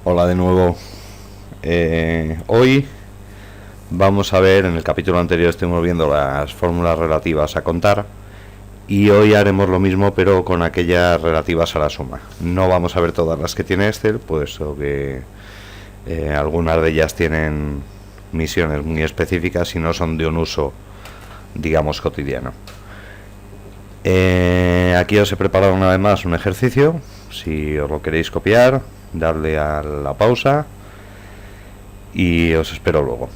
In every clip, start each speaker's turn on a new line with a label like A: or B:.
A: Hola de nuevo. Hoy vamos a ver, en el capítulo anterior estuvimos viendo las fórmulas relativas a contar y hoy haremos lo mismo pero con aquellas relativas a la suma. No vamos a ver todas las que tiene Excel, puesto que algunas de ellas tienen misiones muy específicas y no son de un uso, digamos, cotidiano. Aquí os he preparado una vez más un ejercicio. Si os lo queréis copiar, darle a la pausa y os espero luego.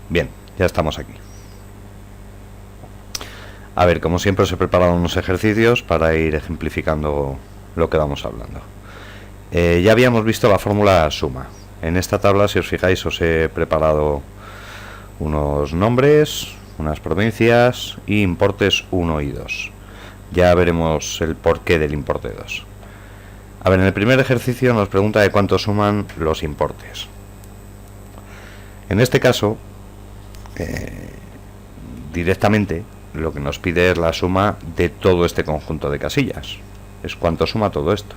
A: Bien, ya estamos aquí. A ver, como siempre os he preparado unos ejercicios para ir ejemplificando lo que vamos hablando. Ya habíamos visto la fórmula suma. En esta tabla, si os fijáis, os he preparado unos nombres, unas provincias y importes 1 y 2. Ya veremos el porqué del importe 2. A ver, en el primer ejercicio nos pregunta de cuánto suman los importes. En este caso, directamente lo que nos pide es la suma de todo este conjunto de casillas. Es cuánto suma todo esto.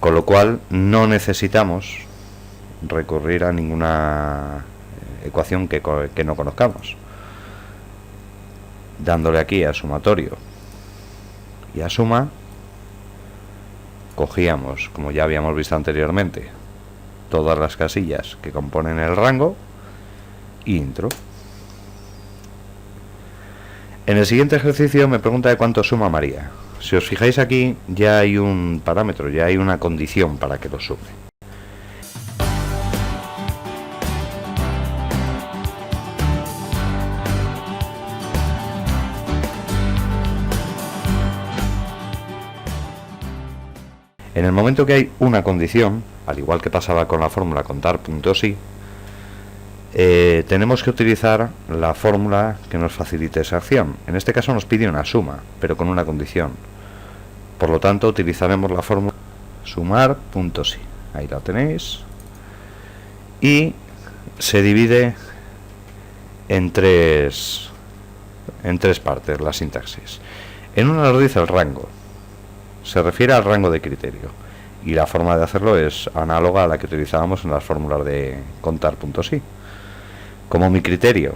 A: Con lo cual no necesitamos recurrir a ninguna ecuación que no conozcamos. Dándole aquí a sumatorio y a suma, cogíamos, como ya habíamos visto anteriormente, todas las casillas que componen el rango y intro. En el siguiente ejercicio me pregunta de cuánto suma María. Si os fijáis aquí, ya hay un parámetro, ya hay una condición para que lo sume. En el momento que hay una condición, al igual que pasaba con la fórmula contar.si, tenemos que utilizar la fórmula que nos facilite esa acción. En este caso nos pide una suma, pero con una condición. Por lo tanto, utilizaremos la fórmula sumar.si. Ahí la tenéis. Y se divide en tres partes la sintaxis. En una nos dice el rango. Se refiere al rango de criterio. Y la forma de hacerlo es análoga a la que utilizábamos en las fórmulas de contar.si. Como mi criterio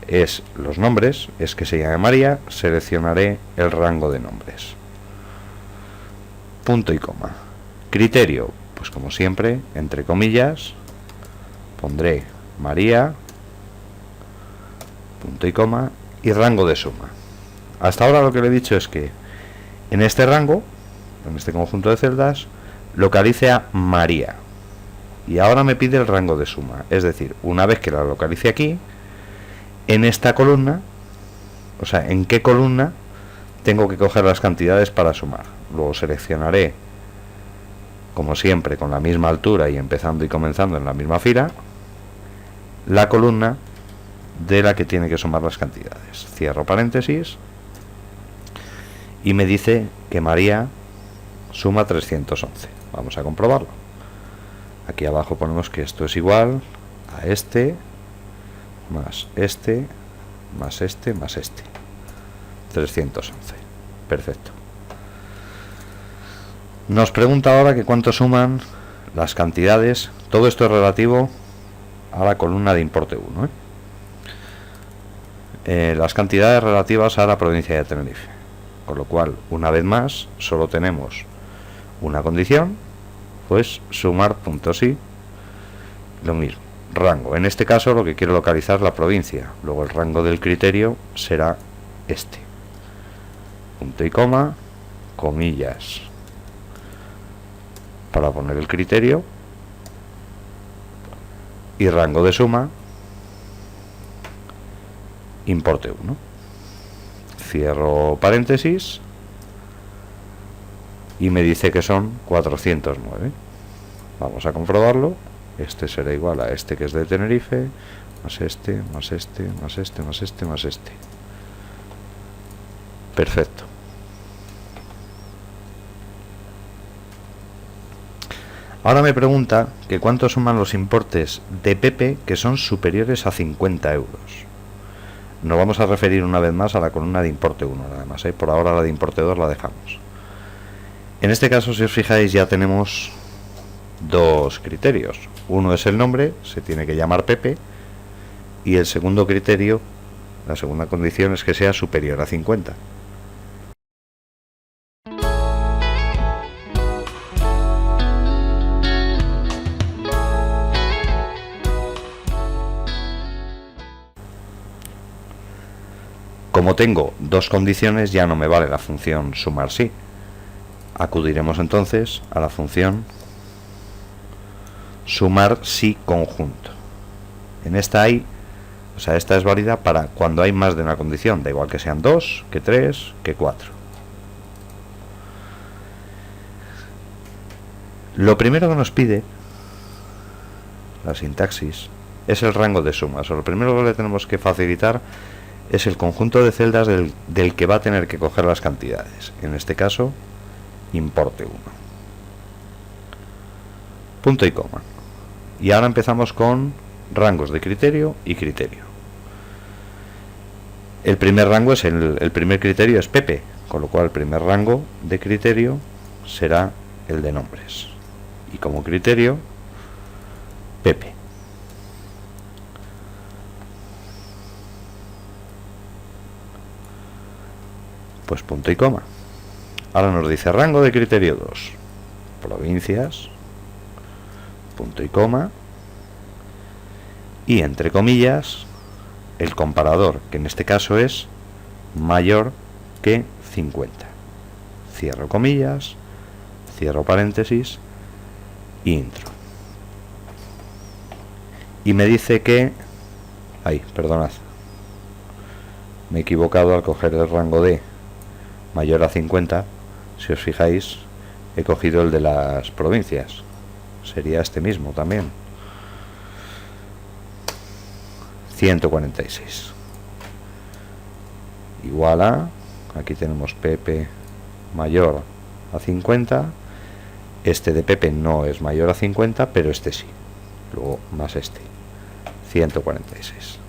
A: es los nombres, es que se llame María, seleccionaré el rango de nombres. Punto y coma. Criterio, pues como siempre, entre comillas, pondré María, punto y coma, y rango de suma. Hasta ahora lo que le he dicho es que en este rango, en este conjunto de celdas, localice a María. Y ahora me pide el rango de suma. Es decir, una vez que la localice aquí, en esta columna, o sea, en qué columna tengo que coger las cantidades para sumar. Luego seleccionaré, como siempre, con la misma altura y empezando y comenzando en la misma fila, la columna de la que tiene que sumar las cantidades. Cierro paréntesis y me dice que María suma 311. Vamos a comprobarlo. Aquí abajo ponemos que esto es igual a este, más este, más este, más este. 311. Perfecto. Nos pregunta ahora que cuánto suman las cantidades. Todo esto es relativo a la columna de importe 1. Las cantidades relativas a la provincia de Tenerife. Con lo cual, una vez más, solo tenemos una condición, pues sumar.si, lo mismo, rango. En este caso lo que quiero localizar es la provincia, luego el rango del criterio será este. Punto y coma, comillas, para poner el criterio, y rango de suma, importe 1. Cierro paréntesis y me dice que son 409. Vamos a comprobarlo. Este será igual a este que es de Tenerife, más este, más este, más este, más este, más este. Perfecto. Ahora me pregunta que cuánto suman los importes de Pepe que son superiores a 50 euros. Nos vamos a referir una vez más a la columna de importe 1, nada más, ¿eh? Por ahora la de importe 2 la dejamos. En este caso, si os fijáis, ya tenemos dos criterios. Uno es el nombre, se tiene que llamar Pepe, y el segundo criterio, la segunda condición, es que sea superior a 50. Como tengo dos condiciones, ya no me vale la función sumar sí. Acudiremos entonces a la función sumar sí conjunto. En esta esta es válida para cuando hay más de una condición, da igual que sean 2, que 3, que 4. Lo primero que nos pide la sintaxis es el rango de sumas. Lo primero que le tenemos que facilitar es el conjunto de celdas del que va a tener que coger las cantidades. En este caso, importe 1. Punto y coma. Y ahora empezamos con rangos de criterio y criterio. El primer rango es el primer criterio es Pepe, con lo cual el primer rango de criterio será el de nombres. Y como criterio, Pepe. Pues punto y coma. Ahora nos dice rango de criterio 2, provincias, punto y coma, y entre comillas el comparador, que en este caso es mayor que 50. Cierro comillas, cierro paréntesis, intro. Y me dice que... perdonad. Me he equivocado al coger el rango de mayor a 50. Si os fijáis, he cogido el de las provincias. Sería este mismo también. 146. Igual a... Aquí tenemos Pepe mayor a 50. Este de Pepe no es mayor a 50, pero este sí. Luego más este. 146.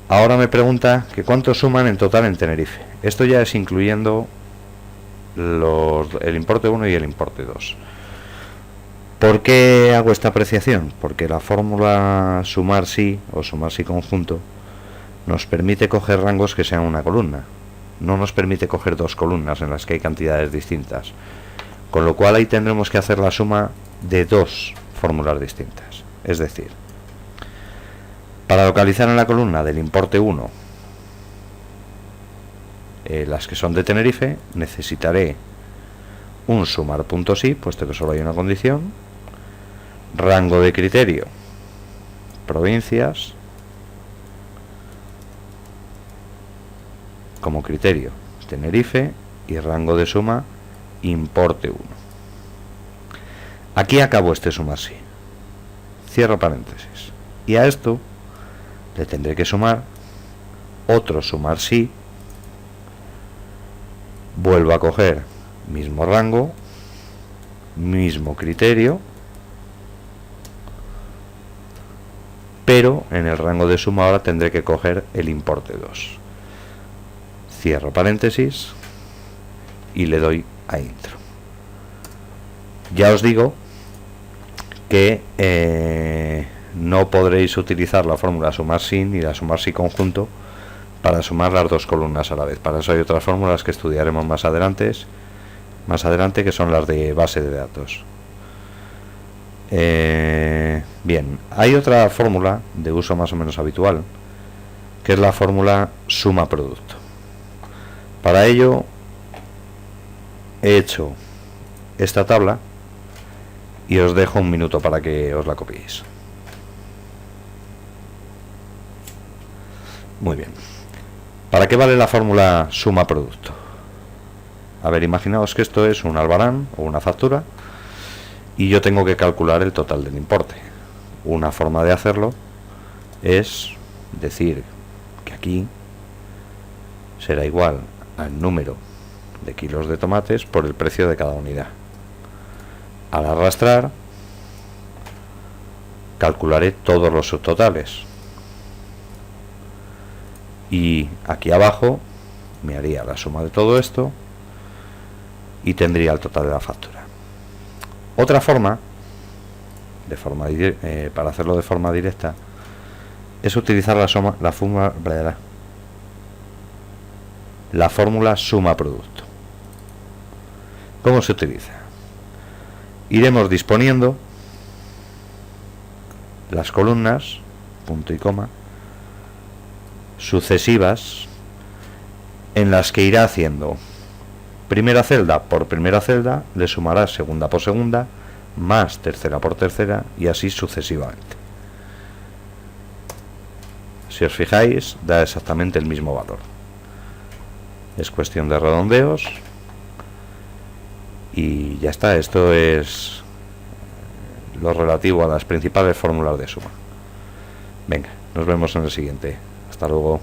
A: Ahora me pregunta que cuánto suman en total en Tenerife. Esto ya es incluyendo el importe 1 y el importe 2. ¿Por qué hago esta apreciación? Porque la fórmula sumar sí o sumar sí conjunto nos permite coger rangos que sean una columna. No nos permite coger dos columnas en las que hay cantidades distintas. Con lo cual ahí tendremos que hacer la suma de dos fórmulas distintas. Es decir, para localizar en la columna del importe 1 las que son de Tenerife, necesitaré un sumar punto sí, puesto que solo hay una condición, rango de criterio, provincias, como criterio Tenerife, y rango de suma importe 1. Aquí acabo este sumar sí, cierro paréntesis, y a esto le tendré que sumar otro sumar sí, vuelvo a coger mismo rango, mismo criterio, pero en el rango de suma ahora tendré que coger el importe 2. Cierro paréntesis y le doy a intro. Ya os digo que no podréis utilizar la fórmula sumar sí ni la sumar sí conjunto para sumar las dos columnas a la vez. Para eso hay otras fórmulas que estudiaremos más adelante, que son las de base de datos. Bien, hay otra fórmula de uso más o menos habitual, que es la fórmula suma producto. Para ello he hecho esta tabla y os dejo un minuto para que os la copiéis. Muy bien. ¿Para qué vale la fórmula suma producto? A ver, imaginaos que esto es un albarán o una factura y yo tengo que calcular el total del importe. Una forma de hacerlo es decir que aquí será igual al número de kilos de tomates por el precio de cada unidad. Al arrastrar, calcularé todos los subtotales. Y aquí abajo me haría la suma de todo esto y tendría el total de la factura. Otra forma, para hacerlo de forma directa, es utilizar la fórmula suma producto. ¿Cómo se utiliza? Iremos disponiendo las columnas, punto y coma, sucesivas, en las que irá haciendo primera celda por primera celda, le sumará segunda por segunda, más tercera por tercera, y así sucesivamente. Si os fijáis, da exactamente el mismo valor. Es cuestión de redondeos y ya está. Esto es lo relativo a las principales fórmulas de suma. Venga, nos vemos en el siguiente. Hasta luego.